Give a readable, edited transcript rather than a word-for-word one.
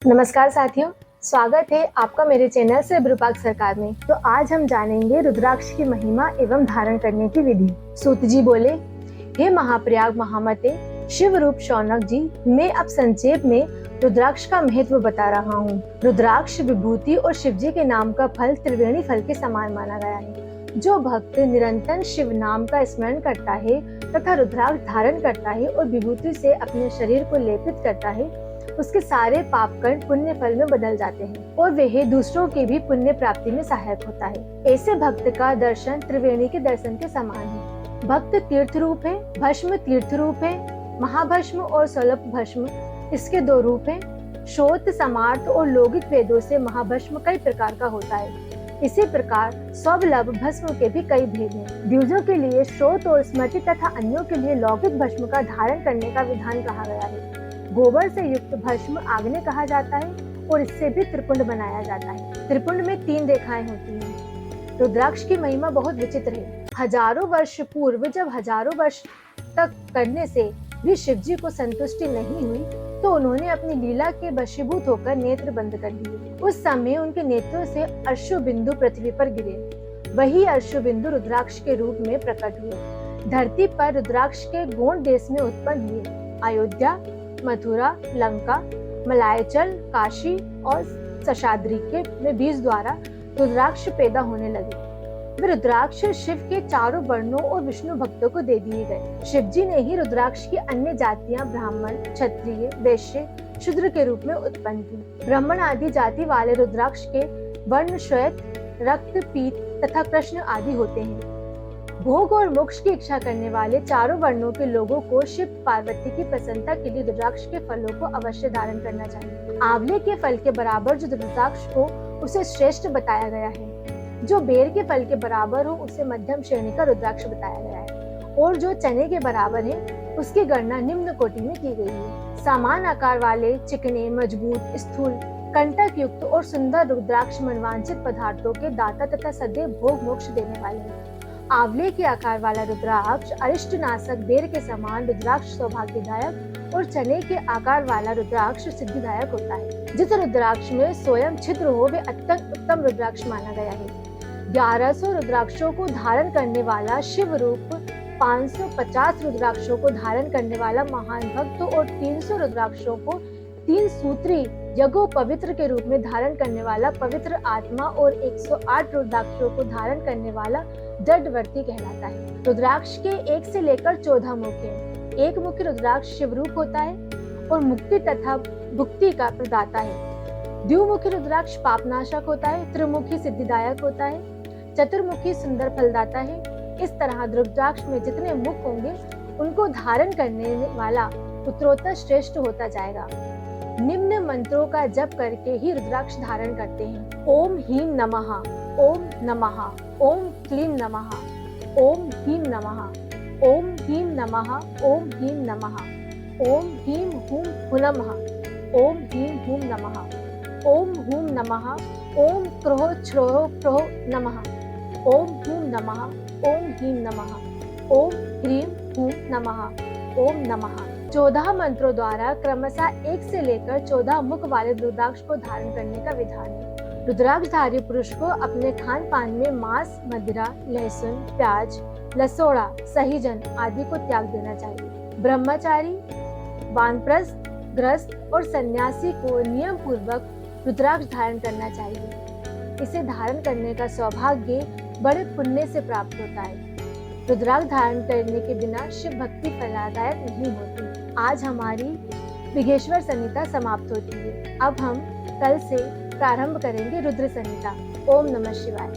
नमस्कार साथियों, स्वागत है आपका मेरे चैनल से विरूपाक्ष सरकार में। तो आज हम जानेंगे रुद्राक्ष की महिमा एवं धारण करने की विधि। सूत जी बोले, हे महाप्रयाग महामते शिव रूप शौनक जी, मैं अब संक्षेप में रुद्राक्ष का महत्व बता रहा हूँ। रुद्राक्ष विभूति और शिव जी के नाम का फल त्रिवेणी फल के समान माना गया है। जो भक्त निरंतर शिव नाम का स्मरण करता है तथा रुद्राक्ष धारण करता है और विभूति से अपने शरीर को लेपित करता है, उसके सारे पाप कर्म पुण्य फल में बदल जाते हैं और वह दूसरों के भी पुण्य प्राप्ति में सहायक होता है। ऐसे भक्त का दर्शन त्रिवेणी के दर्शन के समान है। भक्त तीर्थ रूप है, भस्म तीर्थ रूप है, महाभस्म और सौलभ भस्म इसके दो रूप हैं। श्रोत समार्थ और लौकिक वेदों से महाभस्म कई प्रकार का होता है। इसी प्रकार सौलभ भस्म के भी कई भेद हैं। द्विजों के लिए श्रोत और स्मृति तथा अन्यों के लिए लौकिक भस्म का धारण करने का विधान कहा गया है। गोबर से युक्त भस्म आग्नेय कहा जाता है और इससे भी त्रिपुंड बनाया जाता है। त्रिपुंड में 3 रेखाएं होती हैं। रुद्राक्ष की महिमा बहुत विचित्र है। हजारों वर्ष पूर्व जब हजारों वर्ष तक करने से भी शिव जी को संतुष्टि नहीं हुई, तो उन्होंने अपनी लीला के वशीभूत होकर नेत्र बंद कर दिए। उस समय उनके नेत्रों से अश्रु बिंदु पृथ्वी पर गिरे। वही अश्रु बिंदु रुद्राक्ष के रूप में प्रकट हुए। धरती पर रुद्राक्ष के गौण देश में उत्पन्न हुए। अयोध्या, मथुरा, लंका, मलायचल, काशी और सशाद्री के में बीज द्वारा रुद्राक्ष पैदा होने लगे। वे रुद्राक्ष शिव के चारों वर्णों और विष्णु भक्तों को दे दिए गए। शिव जी ने ही रुद्राक्ष की अन्य जातियां ब्राह्मण, क्षत्रिय, वैश्य, शूद्र के रूप में उत्पन्न की। ब्राह्मण आदि जाति वाले रुद्राक्ष के वर्ण श्वेत, रक्त, पीत तथा कृष्ण आदि होते हैं। भोग और मोक्ष की इच्छा करने वाले चारों वर्णों के लोगों को शिव पार्वती की प्रसन्नता के लिए रुद्राक्ष के फलों को अवश्य धारण करना चाहिए। आंवले के फल के बराबर जो रुद्राक्ष हो उसे श्रेष्ठ बताया गया है। जो बेर के फल के बराबर हो उसे मध्यम श्रेणी का रुद्राक्ष बताया गया है और जो चने के बराबर है उसकी गणना निम्न कोटि में की गई है। समान आकार वाले, चिकने, मजबूत, स्थूल, कंटक युक्त और सुंदर रुद्राक्ष मनवांछित पदार्थों के दाता तथा सदैव भोग मोक्ष देने वाले हैं। आंवले के आकार वाला रुद्राक्ष अरिष्ट नाशक, बेर के समान रुद्राक्ष सौभाग्यदायक और चने के आकार वाला रुद्राक्ष सिद्धिदायक होता है। जिस रुद्राक्ष में स्वयं छिद्र हो वे अत्यंत उत्तम रुद्राक्ष माना गया है। 1100 रुद्राक्षों को धारण करने वाला शिव रूप, 550 रुद्राक्षों को धारण करने वाला महान भक्त और 300 रुद्राक्षों को 3 सूत्री यज्ञो पवित्र के रूप में धारण करने वाला पवित्र आत्मा और 108 रुद्राक्षों को धारण करने वाला जडवर्ती कहलाता है। रुद्राक्ष के 1 से लेकर 14 मुख हैं। एक मुखी रुद्राक्ष शिवरूप होता है और मुक्ति तथा भुक्ति का प्रदाता है। द्विमुखी रुद्राक्ष पापनाशक होता है। त्रिमुखी सिद्धिदायक होता है। चतुर्मुखी सुंदर फलदाता है। इस तरह रुद्राक्ष में जितने मुख होंगे उनको धारण करने वाला उत्तरोत्तर श्रेष्ठ होता जाएगा। निम्न मंत्रों का जप करके ही रुद्राक्ष धारण करते हैं। ओम ह्रीं नमः, ओम नमः, ओम क्लीं नमः, ओम ह्रीं नमः, ओम ह्रीं नमः, ओम ह्रीं नमः, ओम ह्रीं हूं हुनमः, ओम ह्रीं हूं नमः, ओम हूं नमः, ओम क्रोह छ्रोह प्रोह नमः, ओम हूं नमः, ओम ह्रीं नमः, ओम ह्रीं हूं नमः, ओम नमः। 14 मंत्रों द्वारा क्रमशः 1 से लेकर 14 मुख वाले रुद्राक्ष को धारण करने का विधान है। रुद्राक्षधारी पुरुष को अपने खान पान में मांस, मदिरा, लहसुन, प्याज, लसोड़ा, सहीजन आदि को त्याग देना चाहिए। ब्रह्मचारी, वानप्रस्थ, गृहस्थ और सन्यासी को नियम पूर्वक रुद्राक्ष धारण करना चाहिए। इसे धारण करने का सौभाग्य बड़े पुण्य से प्राप्त होता है। रुद्राक्ष धारण करने के बिना शिव भक्ति फलदायक नहीं होती। आज हमारी विघ्नेश्वर संहिता समाप्त होती है। अब हम कल से प्रारंभ करेंगे रुद्र संहिता। ओम नमः शिवाय।